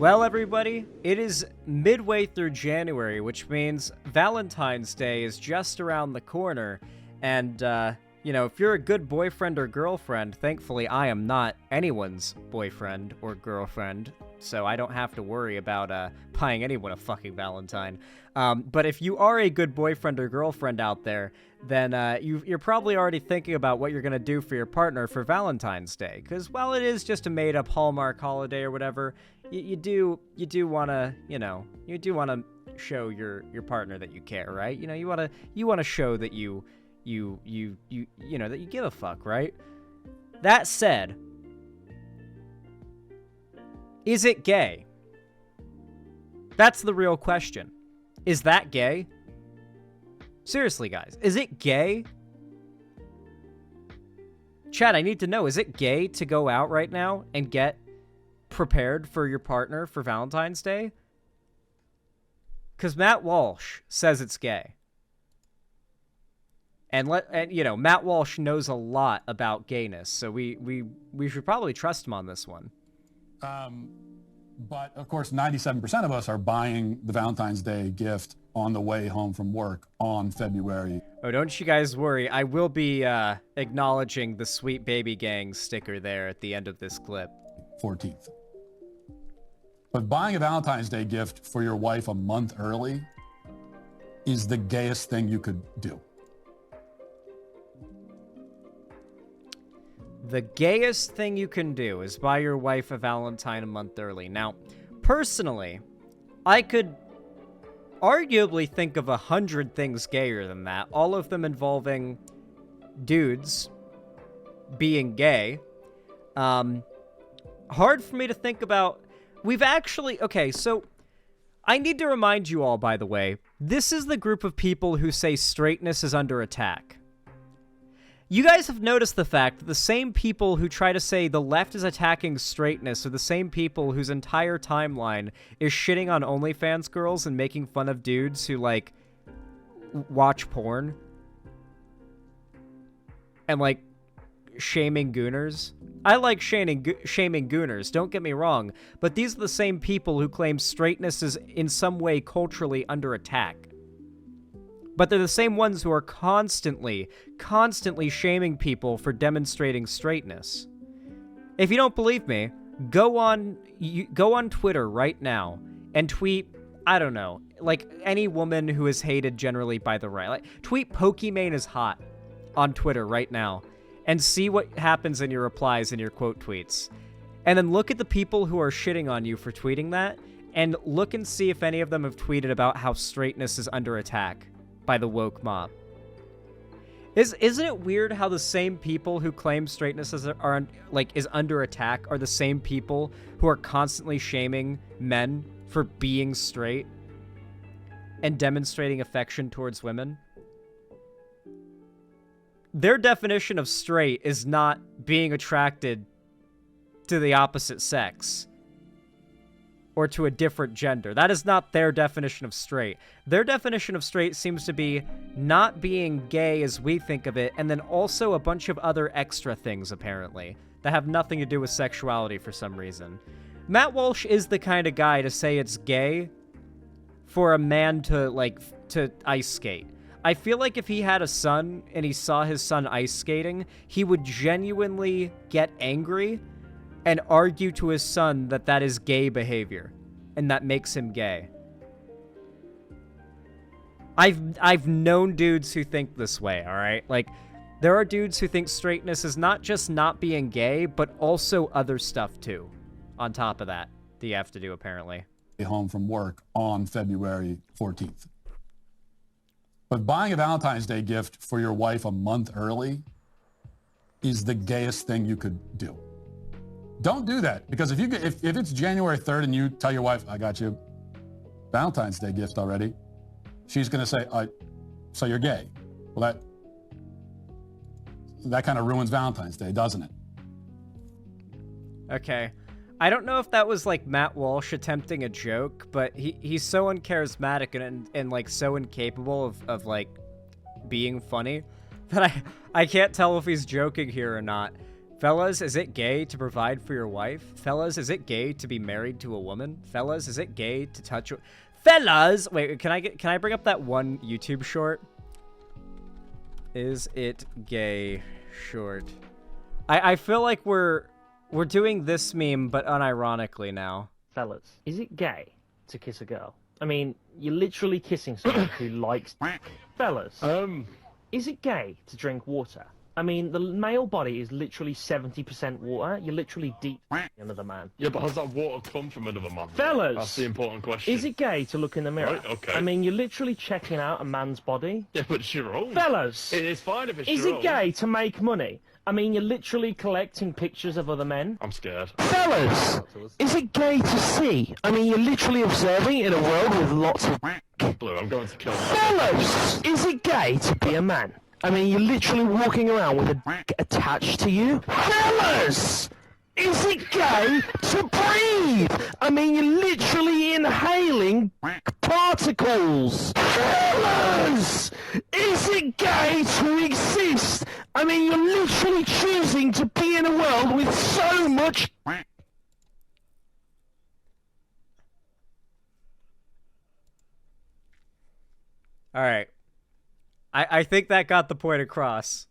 Well, everybody, it is midway through January, which means Valentine's Day is just around the corner. And, if you're a good boyfriend or girlfriend, thankfully I am not anyone's boyfriend or girlfriend, so I don't have to worry about buying anyone a fucking Valentine. But if you are a good boyfriend or girlfriend out there, then you're probably already thinking about what you're going to do for your partner for Valentine's Day. Because while it is just a made-up Hallmark holiday or whatever, you do want to show your partner that you care, right? You want to show that you that you give a fuck, right? That said, is it gay? That's the real question. Is that gay? Seriously, guys, is it gay? Chad, I need to know, is it gay to go out right now and get prepared for your partner for Valentine's Day? Because Matt Walsh says it's gay. And Matt Walsh knows a lot about gayness, so we should probably trust him on this one. But of course, 97% of us are buying the Valentine's Day gift on the way home from work on February. Oh, don't you guys worry. I will be acknowledging the Sweet Baby Gang sticker there at the end of this clip. 14th. But buying a Valentine's Day gift for your wife a month early is the gayest thing you could do. The gayest thing you can do is buy your wife a Valentine a month early. Now, personally, I could arguably think of 100 things gayer than that, all of them involving dudes being gay. Hard for me to think about. Okay, so I need to remind you all, by the way, this is the group of people who say straightness is under attack. You guys have noticed the fact that the same people who try to say the left is attacking straightness are the same people whose entire timeline is shitting on OnlyFans girls and making fun of dudes who, watch porn. And, shaming gooners. I like shaming gooners, don't get me wrong, but these are the same people who claim straightness is in some way culturally under attack. But they're the same ones who are constantly shaming people for demonstrating straightness. If you don't believe me, go on Twitter right now and tweet, I don't know, any woman who is hated generally by the right. Tweet Pokimane is hot on Twitter right now and see what happens in your replies and your quote tweets. And then look at the people who are shitting on you for tweeting that and look and see if any of them have tweeted about how straightness is under attack by the woke mob. Isn't it weird how the same people who claim straightness is under attack are the same people who are constantly shaming men for being straight and demonstrating affection towards women? Their definition of straight is not being attracted to the opposite sex or to a different gender. That is not their definition of straight. Their definition of straight seems to be not being gay as we think of it, and then also a bunch of other extra things, apparently, that have nothing to do with sexuality for some reason. Matt Walsh is the kind of guy to say it's gay for a man to ice skate. I feel like if he had a son and he saw his son ice skating, he would genuinely get angry and argue to his son that that is gay behavior and that makes him gay. I've known dudes who think this way, all right? There are dudes who think straightness is not just not being gay, but also other stuff too, on top of that you have to do, apparently. Home from work on February 14th. But buying a Valentine's Day gift for your wife a month early is the gayest thing you could do. Don't do that, because if it's January 3rd and you tell your wife, I got you Valentine's Day gift already, she's going to say, so you're gay. Well, that kind of ruins Valentine's Day, doesn't it? Okay. I don't know if that was Matt Walsh attempting a joke, but he's so uncharismatic and so incapable of being funny that I can't tell if he's joking here or not. Fellas, is it gay to provide for your wife? Fellas, is it gay to be married to a woman? Fellas, is it gay to touch a... Fellas! Wait, can I bring up that one YouTube short? Is it gay short? I feel like we're doing this meme, but unironically now. Fellas, is it gay to kiss a girl? I mean, you're literally kissing someone who likes... Fellas, is it gay to drink water? I mean, the male body is literally 70% water. You're literally deep another man. Yeah, but has that water come from another man? Fellas! That's the important question. Is it gay to look in the mirror? Right, okay. I mean, you're literally checking out a man's body. Yeah, but it's your own. Fellas! It's fine if it's Is your it own. gay to make money? I mean, you're literally collecting pictures of other men. I'm scared. Fellas! Is it gay to see? I mean, you're literally observing in a world with lots of... Blue, I'm going to kill you. Fellas! Is it gay to be a man? I mean, you're literally walking around with a dick attached to you. Fellas! Is it gay to breathe? I mean, you're literally inhaling particles. Fellas! Is it gay to exist? I mean, you're literally choosing to be in a world with so much... All right. I think that got the point across.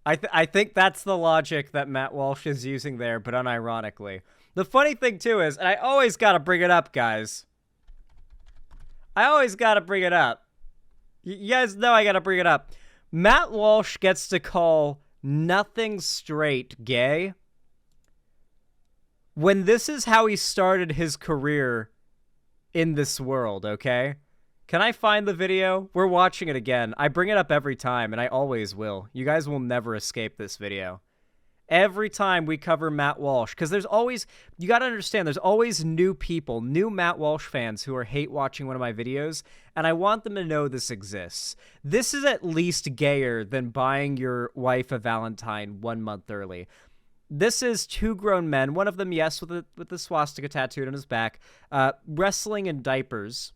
I think that's the logic that Matt Walsh is using there, but unironically. The funny thing, too, is, and I always gotta bring it up, guys. I always gotta bring it up. You guys know I gotta bring it up. Matt Walsh gets to call nothing straight gay when this is how he started his career in this world, okay? Can I find the video? We're watching it again. I bring it up every time, and I always will. You guys will never escape this video. Every time we cover Matt Walsh, because there's always, you gotta understand, there's always new people, new Matt Walsh fans who are hate watching one of my videos, and I want them to know this exists. This is at least gayer than buying your wife a Valentine 1 month early. This is two grown men, one of them, yes, with the swastika tattooed on his back, wrestling in diapers,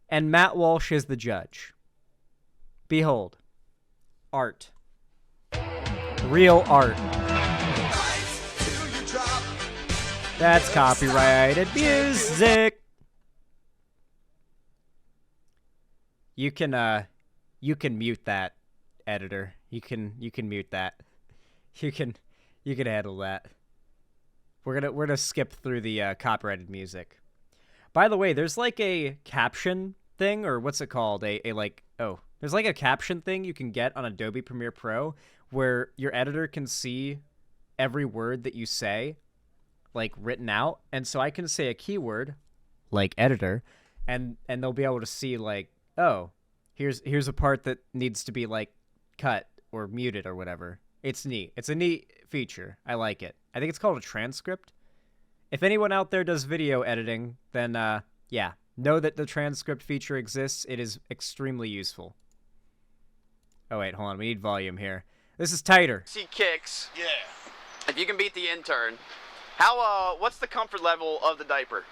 and Matt Walsh is the judge. Behold. Art. Real art. That's copyrighted music. You can mute that, editor. You can mute that. You can handle that. We're gonna skip through the copyrighted music. By the way, there's like a caption thing, or what's it called? There's like a caption thing you can get on Adobe Premiere Pro where your editor can see every word that you say, like written out. And so I can say a keyword, like editor, and they'll be able to see like, oh, here's a part that needs to be like cut or muted or whatever. It's neat. It's a neat feature. I like it. I think it's called a transcript. If anyone out there does video editing, then, yeah, know that the transcript feature exists. It is extremely useful. Oh, wait, hold on. We need volume here. This is tighter. See kicks. Yeah. If you can beat the intern, what's the comfort level of the diaper?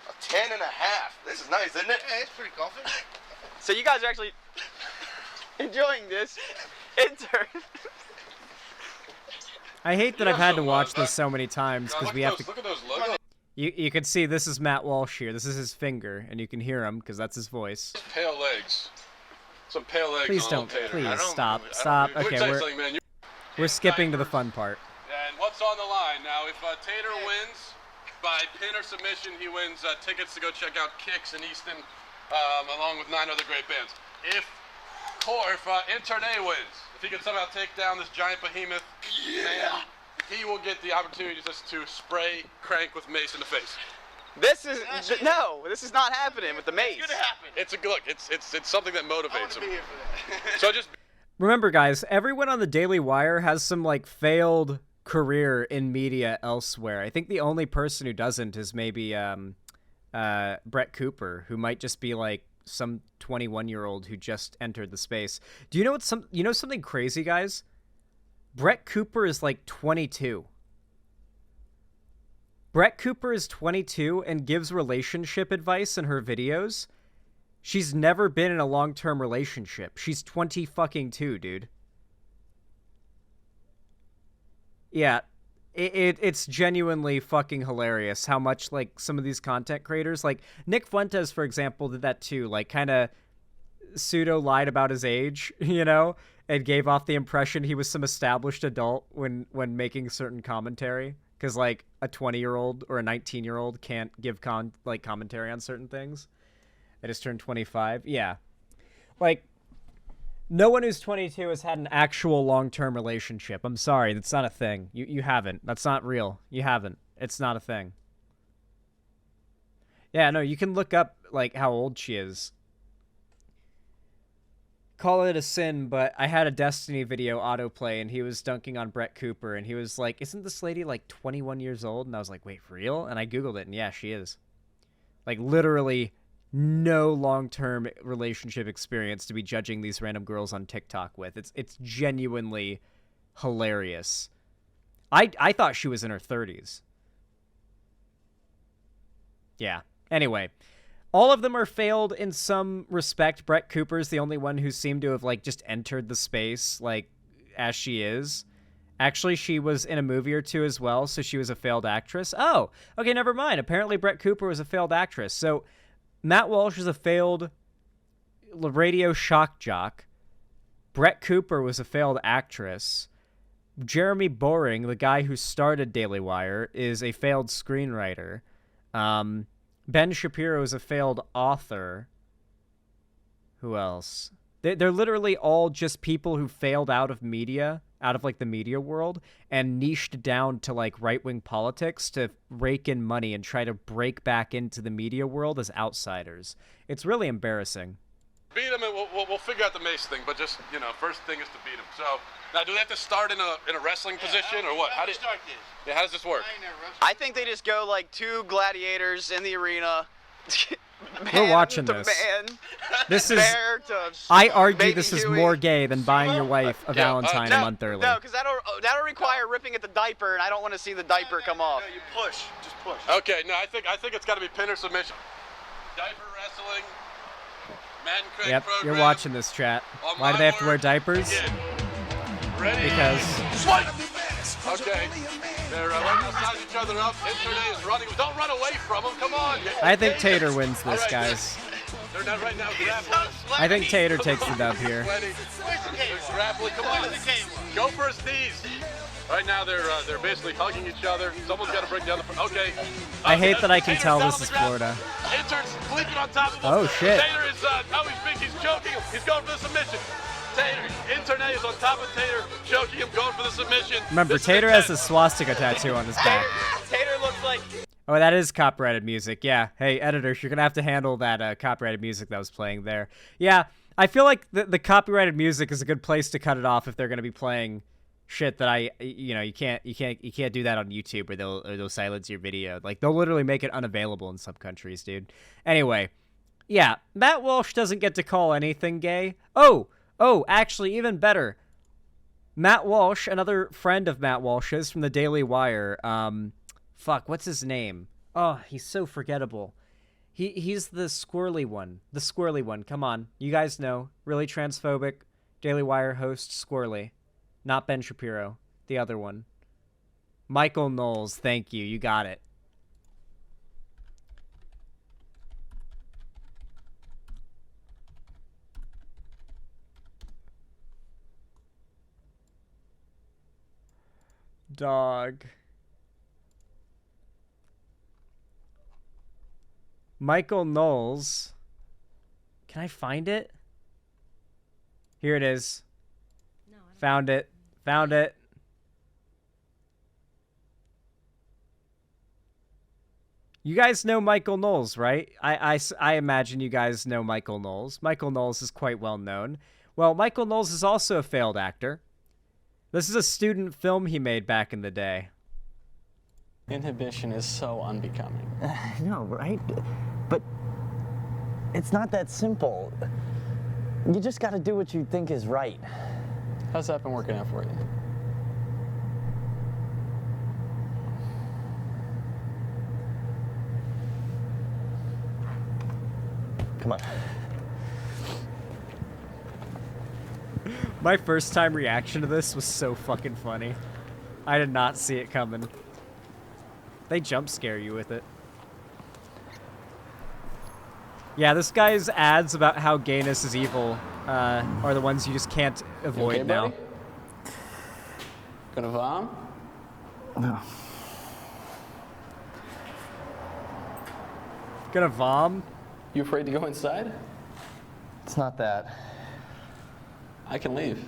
A 10 and a half. This is nice, isn't it? Yeah, it's pretty comfy. So you guys are actually enjoying this intern. I hate that I've had to watch this so many times because we have to... Look at those logos. You can see this is Matt Walsh here. This is his finger, and you can hear him because that's his voice. Pale legs. Some pale legs. Please on don't. Tater. Please stop. Stop. Let me Okay, tell you something, man. we're skipping to the fun part. And what's on the line now? If Tater wins by pin or submission, he wins tickets to go check out Kicks in Easton, along with 9 other great bands. If Intern A wins, if he can somehow take down this giant behemoth, man, he will get the opportunity just to spray Crank with mace in the face. This is this is not happening with the mace. It's gonna happen. It's a look. It's something that motivates him. So just Remember, guys, everyone on the Daily Wire has some like failed career in media elsewhere. I think the only person who doesn't is maybe Brett Cooper, who might just be like some 21-year-old who just entered the space. Do you know something crazy, guys? Brett Cooper is like 22. Brett Cooper is 22 and gives relationship advice in her videos. She's never been in a long-term relationship. She's 20 fucking 2, dude. Yeah, it's genuinely fucking hilarious how much, like, some of these content creators, like Nick Fuentes, for example, did that too. Like, kind of pseudo lied about his age, you know, and gave off the impression he was some established adult when making certain commentary. Because, like, a 20-year-old or a 19-year-old can't give commentary on certain things. They just turned 25. Yeah. Like, no one who's 22 has had an actual long-term relationship. I'm sorry, that's not a thing. You haven't. That's not real. You haven't. It's not a thing. Yeah, no, you can look up, like, how old she is. Call it a sin, but I had a Destiny video autoplay, and he was dunking on Brett Cooper, and he was like, isn't this lady, like, 21 years old? And I was like, wait, for real? And I Googled it, and yeah, she is. Like, literally no long-term relationship experience to be judging these random girls on TikTok with. It's genuinely hilarious. I thought she was in her 30s. Yeah. Anyway, all of them are failed in some respect. Brett Cooper's the only one who seemed to have, like, just entered the space, like, as she is. Actually, she was in a movie or two as well, so she was a failed actress. Oh, okay, never mind. Apparently, Brett Cooper was a failed actress. So, Matt Walsh is a failed radio shock jock. Brett Cooper was a failed actress. Jeremy Boring, the guy who started Daily Wire, is a failed screenwriter. Ben Shapiro is a failed author. Who else? They're literally all just people who failed out of media, out of, like, the media world, and niched down to, like, right-wing politics to rake in money and try to break back into the media world as outsiders. It's really embarrassing. Beat him, and we'll figure out the mace thing. But just, you know, first thing is to beat him. So now, do they have to start in a wrestling position or what? How do you start this? Yeah, how does this work? I think they just go like two gladiators in the arena. We're watching this. This is. I argue this is more gay than buying your wife a Valentine a month early. No, because that'll require ripping at the diaper, and I don't want to see the diaper come off. No, you push. Just push. Okay, no, I think it's got to be pin or submission. Diaper wrestling. Man crank Yep, program. you're watching this, chat. Why do they have to wear diapers? Ready? Because. Swipe! Okay. They're letting size each other up. Internet is running. Don't run away from them. Come on. I think Tater wins this, All right, guys. They're not right now grappling. I think Tater takes the dub here. They're grappling. Come on. Go for his knees. Right now they're basically hugging each other. Someone's got to break down the. Okay. I hate that I can tell this is Florida. Intern's sleeping on top of him. Oh shit. Tater is he's choking him. He's going for the submission. Internet is on top of Tater, choking him, going for the submission. Remember, Tater has a swastika tattoo on his back. Tater looks like. Oh, that is copyrighted music. Yeah. Hey, editors, you're gonna have to handle that copyrighted music that was playing there. Yeah, I feel like the copyrighted music is a good place to cut it off if they're gonna be playing shit that you can't do that on YouTube or they'll silence your video. Like, they'll literally make it unavailable in some countries, dude. Anyway, yeah, Matt Walsh doesn't get to call anything gay. Oh, actually, even better. Matt Walsh, another friend of Matt Walsh's from the Daily Wire. What's his name? Oh, he's so forgettable. He's the squirrely one. The squirrely one. Come on, you guys know. Really transphobic Daily Wire host, Squirrely. Not Ben Shapiro. The other one. Michael Knowles. Thank you. You got it. Dog. Michael Knowles. Can I find it? Here it is. Found it. Found it. You guys know Michael Knowles, right? I imagine you guys know Michael Knowles. Michael Knowles is quite well known. Well, Michael Knowles is also a failed actor. This is a student film he made back in the day. Inhibition is so unbecoming. I know, right? But it's not that simple. You just got to do what you think is right. How's that been working out for you? Come on. My first time reaction to this was so fucking funny. I did not see it coming. They jump scare you with it. Yeah, this guy's ads about how gayness is evil are the ones you just can't You avoid okay, now. buddy? Gonna vom? No. Gonna vom? You afraid to go inside? It's not that. I can leave.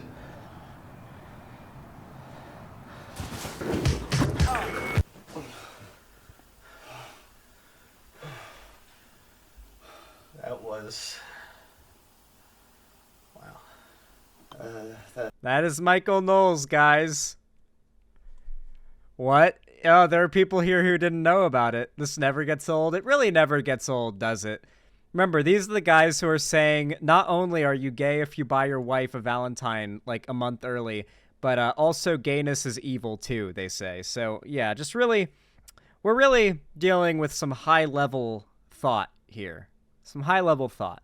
That was. Wow. That is Michael Knowles, guys. What? Oh, there are people here who didn't know about it. This never gets old. It really never gets old, does it? Remember, these are the guys who are saying, not only are you gay if you buy your wife a Valentine like a month early, but also gayness is evil too, they say. So, yeah, just really, we're really dealing with some high-level thought here. Some high-level thought.